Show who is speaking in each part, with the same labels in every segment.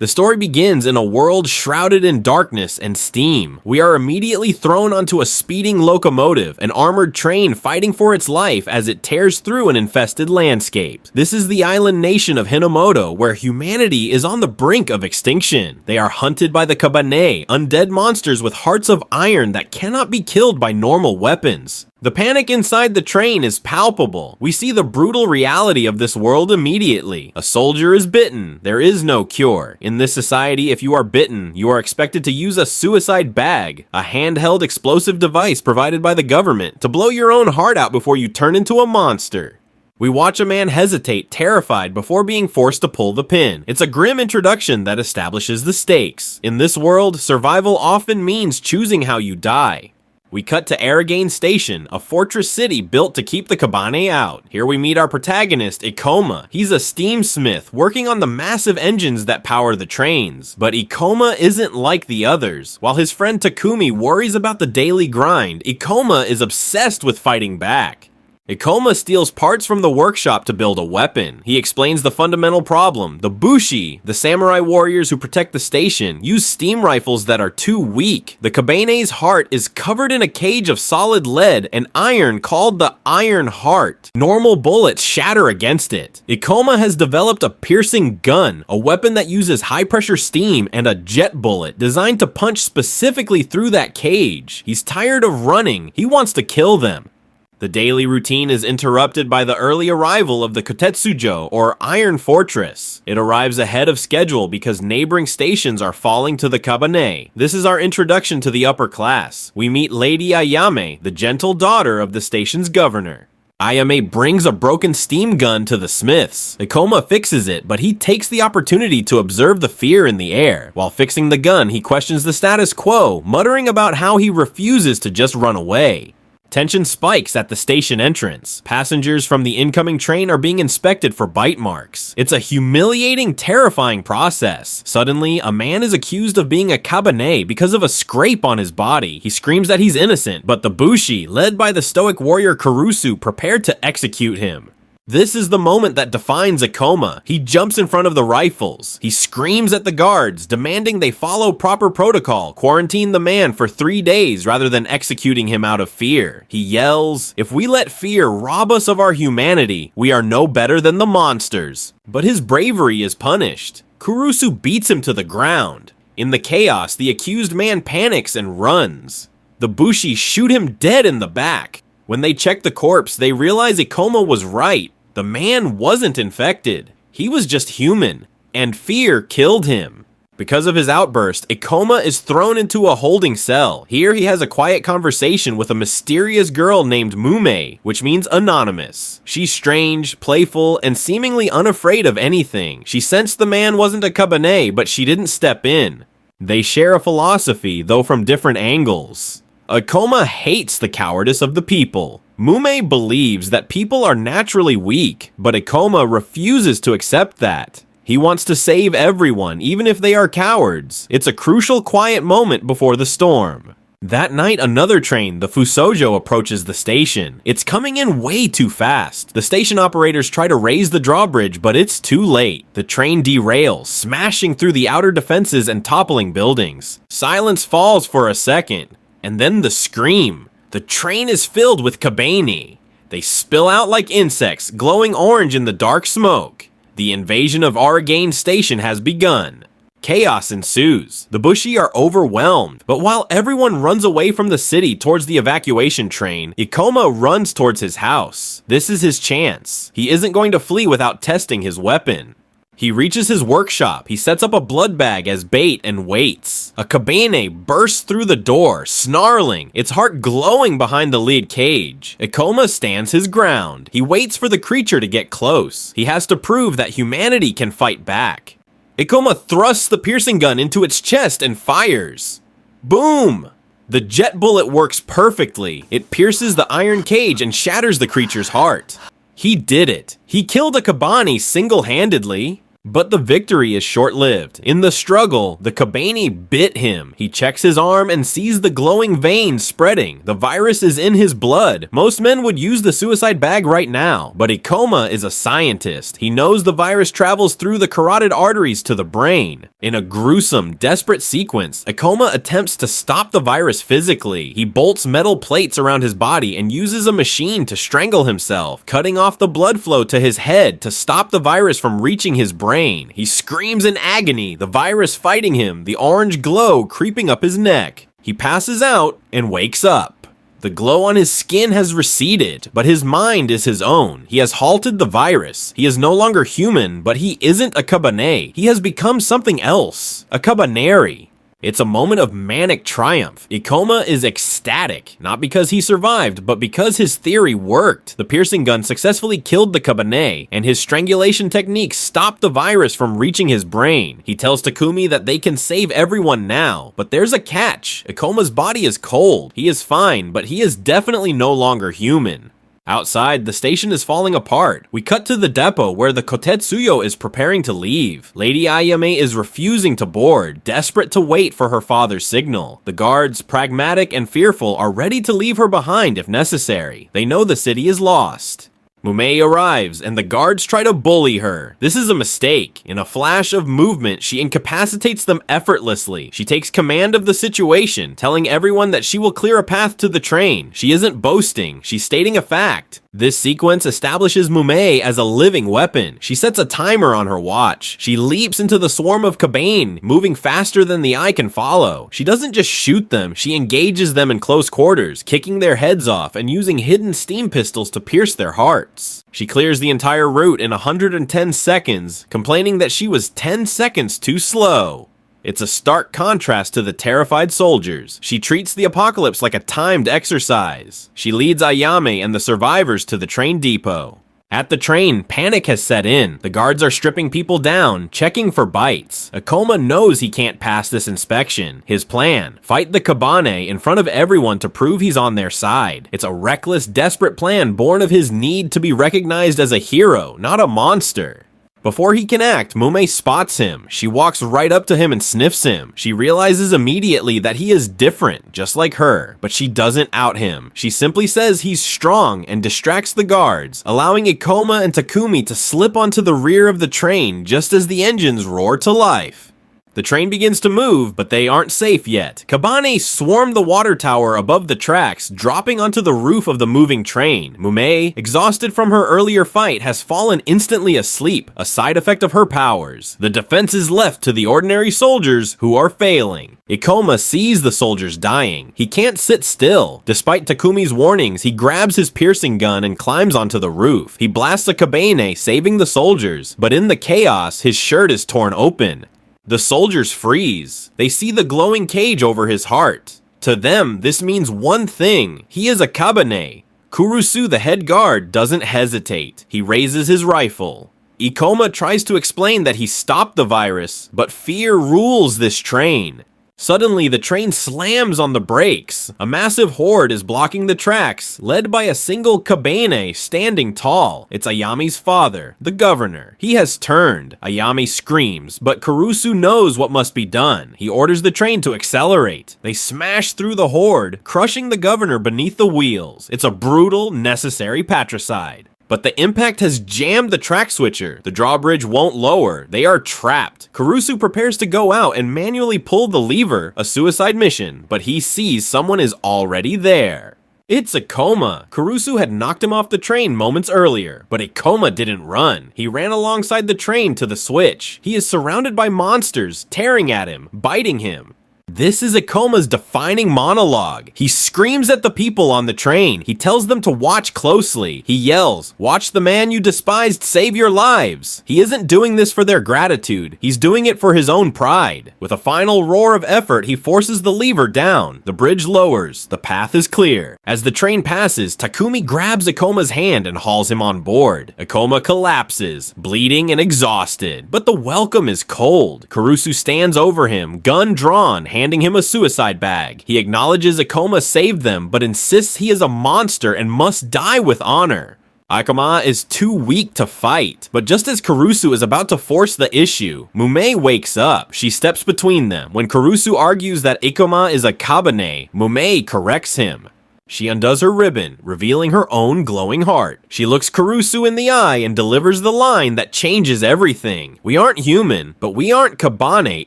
Speaker 1: The story begins in a world shrouded in darkness and steam. We are immediately thrown onto a speeding locomotive, an armored train fighting for its life as it tears through an infested landscape. This is the island nation of Hinamoto, where humanity is on the brink of extinction. They are hunted by the Kabane, undead monsters with hearts of iron that cannot be killed by normal weapons. The panic inside the train is palpable. We see the brutal reality of this world immediately. A soldier is bitten. There is no cure. In this society, if you are bitten, you are expected to use a suicide bag, a handheld explosive device provided by the government, to blow your own heart out before you turn into a monster. We watch a man hesitate, terrified, before being forced to pull the pin. It's a grim introduction that establishes the stakes. In this world, survival often means choosing how you die. We cut to Aragane Station, a fortress city built to keep the Kabane out. Here we meet our protagonist, Ikoma. He's a steamsmith, working on the massive engines that power the trains. But Ikoma isn't like the others. While his friend Takumi worries about the daily grind, Ikoma is obsessed with fighting back. Ikoma steals parts from the workshop to build a weapon. He explains the fundamental problem. The Bushi, the samurai warriors who protect the station, use steam rifles that are too weak. The Kabane's heart is covered in a cage of solid lead and iron called the Iron Heart. Normal bullets shatter against it. Ikoma has developed a piercing gun, a weapon that uses high-pressure steam and a jet bullet designed to punch specifically through that cage. He's tired of running. He wants to kill them. The daily routine is interrupted by the early arrival of the Kotetsujo, or Iron Fortress. It arrives ahead of schedule because neighboring stations are falling to the Kabane. This is our introduction to the upper class. We meet Lady Ayame, the gentle daughter of the station's governor. Ayame brings a broken steam gun to the smiths. Ikoma fixes it, but he takes the opportunity to observe the fear in the air. While fixing the gun, he questions the status quo, muttering about how he refuses to just run away. Tension spikes at the station entrance. Passengers from the incoming train are being inspected for bite marks. It's a humiliating, terrifying process. Suddenly, a man is accused of being a Kabane because of a scrape on his body. He screams that he's innocent, but the Bushi, led by the stoic warrior Kurusu, prepare to execute him. This is the moment that defines Ikoma. He jumps in front of the rifles. He screams at the guards, demanding they follow proper protocol, quarantine the man for 3 days rather than executing him out of fear. He yells, "If we let fear rob us of our humanity, we are no better than the monsters." But his bravery is punished. Kurusu beats him to the ground. In the chaos, the accused man panics and runs. The Bushi shoot him dead in the back. When they check the corpse, they realize Ikoma was right. The man wasn't infected. He was just human, and fear killed him. Because of his outburst, Ikoma is thrown into a holding cell. Here he has a quiet conversation with a mysterious girl named Mumei, which means anonymous. She's strange, playful, and seemingly unafraid of anything. She sensed the man wasn't a Kabane, but she didn't step in. They share a philosophy, though from different angles. Ikoma hates the cowardice of the people. Mumei believes that people are naturally weak, but Ikoma refuses to accept that. He wants to save everyone, even if they are cowards. It's a crucial quiet moment before the storm. That night, another train, the Fusojo, approaches the station. It's coming in way too fast. The station operators try to raise the drawbridge, but it's too late. The train derails, smashing through the outer defenses and toppling buildings. Silence falls for a second. And then the scream. The train is filled with Kabane. They spill out like insects, glowing orange in the dark smoke. The invasion of Aragane Station has begun. Chaos ensues. The Bushi are overwhelmed, but while everyone runs away from the city towards the evacuation train, Ikoma runs towards his house. This is his chance. He isn't going to flee without testing his weapon. He reaches his workshop. He sets up a blood bag as bait and waits. A Kabane bursts through the door, snarling, its heart glowing behind the lead cage. Ikoma stands his ground. He waits for the creature to get close. He has to prove that humanity can fight back. Ikoma thrusts the piercing gun into its chest and fires. Boom! The jet bullet works perfectly. It pierces the iron cage and shatters the creature's heart. He did it. He killed a Kabane single-handedly. But the victory is short-lived. In the struggle, the Kabane bit him. He checks his arm and sees the glowing veins spreading. The virus is in his blood. Most men would use the suicide bag right now, but Ikoma is a scientist. He knows the virus travels through the carotid arteries to the brain. In a gruesome, desperate sequence, Ikoma attempts to stop the virus physically. He bolts metal plates around his body and uses a machine to strangle himself, cutting off the blood flow to his head to stop the virus from reaching his brain. He screams in agony, the virus fighting him, the orange glow creeping up his neck. He passes out and wakes up. The glow on his skin has receded, but his mind is his own. He has halted the virus. He is no longer human, but he isn't a Kabane. He has become something else, a Kabaneri. It's a moment of manic triumph. Ikoma is ecstatic, not because he survived, but because his theory worked. The piercing gun successfully killed the Kabane, and his strangulation technique stopped the virus from reaching his brain. He tells Takumi that they can save everyone now, but there's a catch. Ikoma's body is cold. He is fine, but he is definitely no longer human. Outside, the station is falling apart. We cut to the depot where the Kotetsuyo is preparing to leave. Lady Ayame is refusing to board, desperate to wait for her father's signal. The guards, pragmatic and fearful, are ready to leave her behind if necessary. They know the city is lost. Mumei arrives, and the guards try to bully her. This is a mistake. In a flash of movement, she incapacitates them effortlessly. She takes command of the situation, telling everyone that she will clear a path to the train. She isn't boasting, she's stating a fact. This sequence establishes Mumei as a living weapon. She sets a timer on her watch. She leaps into the swarm of Kabane, moving faster than the eye can follow. She doesn't just shoot them, she engages them in close quarters, kicking their heads off and using hidden steam pistols to pierce their hearts. She clears the entire route in 110 seconds, complaining that she was 10 seconds too slow. It's a stark contrast to the terrified soldiers. She treats the apocalypse like a timed exercise. She leads Ayame and the survivors to the train depot. At the train, panic has set in. The guards are stripping people down, checking for bites. Ikoma knows he can't pass this inspection. His plan: fight the Kabane in front of everyone to prove he's on their side. It's a reckless, desperate plan born of his need to be recognized as a hero, not a monster. Before he can act, Mumei spots him. She walks right up to him and sniffs him. She realizes immediately that he is different, just like her, but she doesn't out him. She simply says he's strong and distracts the guards, allowing Ikoma and Takumi to slip onto the rear of the train just as the engines roar to life. The train begins to move, but they aren't safe yet. Kabane swarm the water tower above the tracks, dropping onto the roof of the moving train. Mumei, exhausted from her earlier fight, has fallen instantly asleep, a side effect of her powers. The defense is left to the ordinary soldiers, who are failing. Ikoma sees the soldiers dying. He can't sit still. Despite Takumi's warnings, he grabs his piercing gun and climbs onto the roof. He blasts a Kabane, saving the soldiers, but in the chaos, his shirt is torn open. The soldiers freeze. They see the glowing cage over his heart. To them, this means one thing. He is a Kabane. Kurusu, the head guard, doesn't hesitate. He raises his rifle. Ikoma tries to explain that he stopped the virus, but fear rules this train. Suddenly, the train slams on the brakes. A massive horde is blocking the tracks, led by a single Kabane standing tall. It's Ayame's father, the governor. He has turned. Ayame screams, but Kurusu knows what must be done. He orders the train to accelerate. They smash through the horde, crushing the governor beneath the wheels. It's a brutal, necessary patricide. But the impact has jammed the track switcher. The drawbridge won't lower. They are trapped. Kurusu prepares to go out and manually pull the lever, a suicide mission, but he sees someone is already there. It's Ikoma. Kurusu had knocked him off the train moments earlier, but Ikoma didn't run. He ran alongside the train to the switch. He is surrounded by monsters, tearing at him, biting him. This is Ikoma's defining monologue. He screams at the people on the train. He tells them to watch closely. He yells, "Watch the man you despised save your lives." He isn't doing this for their gratitude. He's doing it for his own pride. With a final roar of effort, he forces the lever down. The bridge lowers. The path is clear. As the train passes, Takumi grabs Ikoma's hand and hauls him on board. Ikoma collapses, bleeding and exhausted, but the welcome is cold. Kurusu stands over him, gun drawn, handing him a suicide bag. He acknowledges Ikoma saved them, but insists he is a monster and must die with honor. Ikoma is too weak to fight, but just as Kurusu is about to force the issue, Mumei wakes up. She steps between them. When Kurusu argues that Ikoma is a Kabane, Mumei corrects him. She undoes her ribbon, revealing her own glowing heart. She looks Kurusu in the eye and delivers the line that changes everything. We aren't human, but we aren't Kabane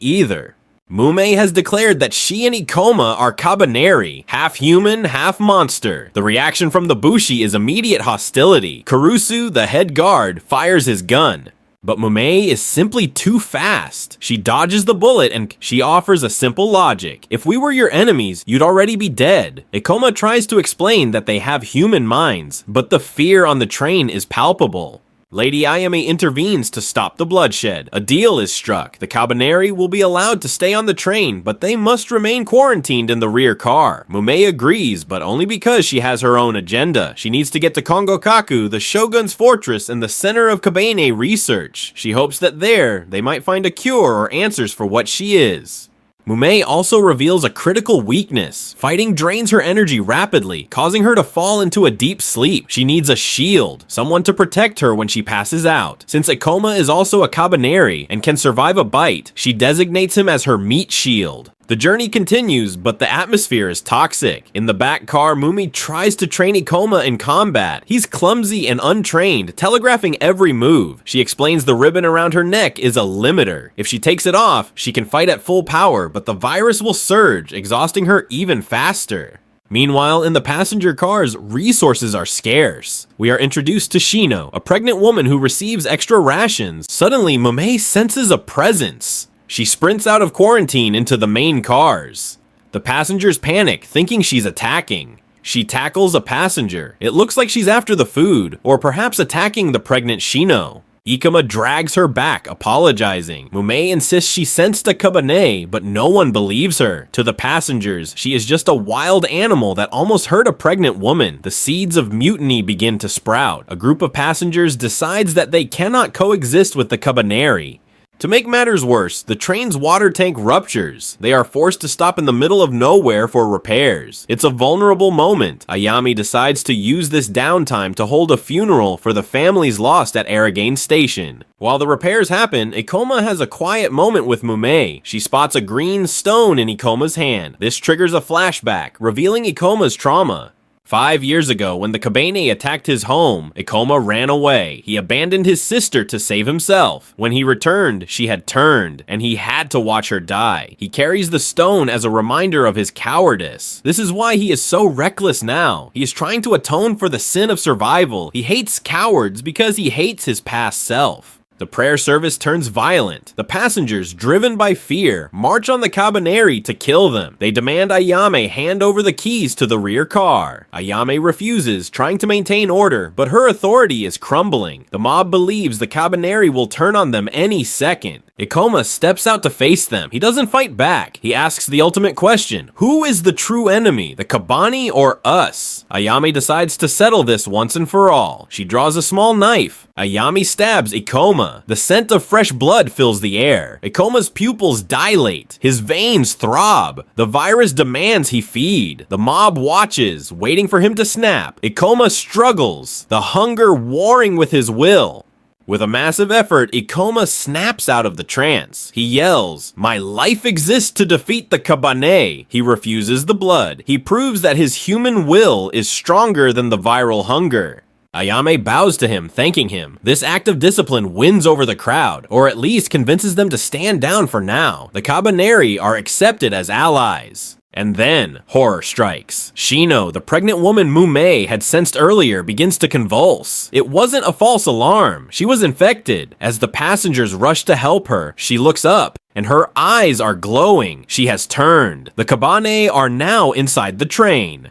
Speaker 1: either. Mumei has declared that she and Ikoma are Kabaneri, half human, half monster. The reaction from the Bushi is immediate hostility. Kurusu, the head guard, fires his gun. But Mumei is simply too fast. She dodges the bullet and she offers a simple logic. If we were your enemies, you'd already be dead. Ikoma tries to explain that they have human minds, but the fear on the train is palpable. Lady Ayame intervenes to stop the bloodshed. A deal is struck. The Kabaneri will be allowed to stay on the train, but they must remain quarantined in the rear car. Mumei agrees, but only because she has her own agenda. She needs to get to Kongokaku, the Shogun's fortress and the center of Kabane research. She hopes that there, they might find a cure or answers for what she is. Mumei also reveals a critical weakness. Fighting drains her energy rapidly, causing her to fall into a deep sleep. She needs a shield, someone to protect her when she passes out. Since Ikoma is also a Kabaneri and can survive a bite, she designates him as her meat shield. The journey continues, but the atmosphere is toxic. In the back car, Mumei tries to train Ikoma in combat. He's clumsy and untrained, telegraphing every move. She explains the ribbon around her neck is a limiter. If she takes it off, she can fight at full power, but the virus will surge, exhausting her even faster. Meanwhile, in the passenger cars, resources are scarce. We are introduced to Shino, a pregnant woman who receives extra rations. Suddenly, Mumei senses a presence. She sprints out of quarantine into the main cars. The passengers panic, thinking she's attacking. She tackles a passenger. It looks like she's after the food, or perhaps attacking the pregnant Shino. Ikoma drags her back, apologizing. Mumei insists she sensed a Kabane, but no one believes her. To the passengers, she is just a wild animal that almost hurt a pregnant woman. The seeds of mutiny begin to sprout. A group of passengers decides that they cannot coexist with the Kabaneri. To make matters worse, the train's water tank ruptures. They are forced to stop in the middle of nowhere for repairs. It's a vulnerable moment. Ayame decides to use this downtime to hold a funeral for the families lost at Aragane Station. While the repairs happen, Ikoma has a quiet moment with Mumei. She spots a green stone in Ikoma's hand. This triggers a flashback, revealing Ikoma's trauma. 5 years ago, when the Kabane attacked his home, Ikoma ran away. He abandoned his sister to save himself. When he returned, she had turned, and he had to watch her die. He carries the stone as a reminder of his cowardice. This is why he is so reckless now. He is trying to atone for the sin of survival. He hates cowards because he hates his past self. The prayer service turns violent. The passengers, driven by fear, march on the Kabaneri to kill them. They demand Ayame hand over the keys to the rear car. Ayame refuses, trying to maintain order, but her authority is crumbling. The mob believes the Kabaneri will turn on them any second. Ikoma steps out to face them. He doesn't fight back. He asks the ultimate question: who is the true enemy, the Kabane or us? Ayame decides to settle this once and for all. She draws a small knife. Ayame stabs Ikoma. The scent of fresh blood fills the air. Ikoma's pupils dilate. His veins throb. The virus demands he feed. The mob watches, waiting for him to snap. Ikoma struggles, the hunger warring with his will. With a massive effort, Ikoma snaps out of the trance. He yells, "My life exists to defeat the Kabane." He refuses the blood. He proves that his human will is stronger than the viral hunger. Ayame bows to him, thanking him. This act of discipline wins over the crowd, or at least convinces them to stand down for now. The Kabaneri are accepted as allies. And then, horror strikes. Shino, the pregnant woman Mumei had sensed earlier, begins to convulse. It wasn't a false alarm. She was infected. As the passengers rush to help her, she looks up, and her eyes are glowing. She has turned. The Kabane are now inside the train.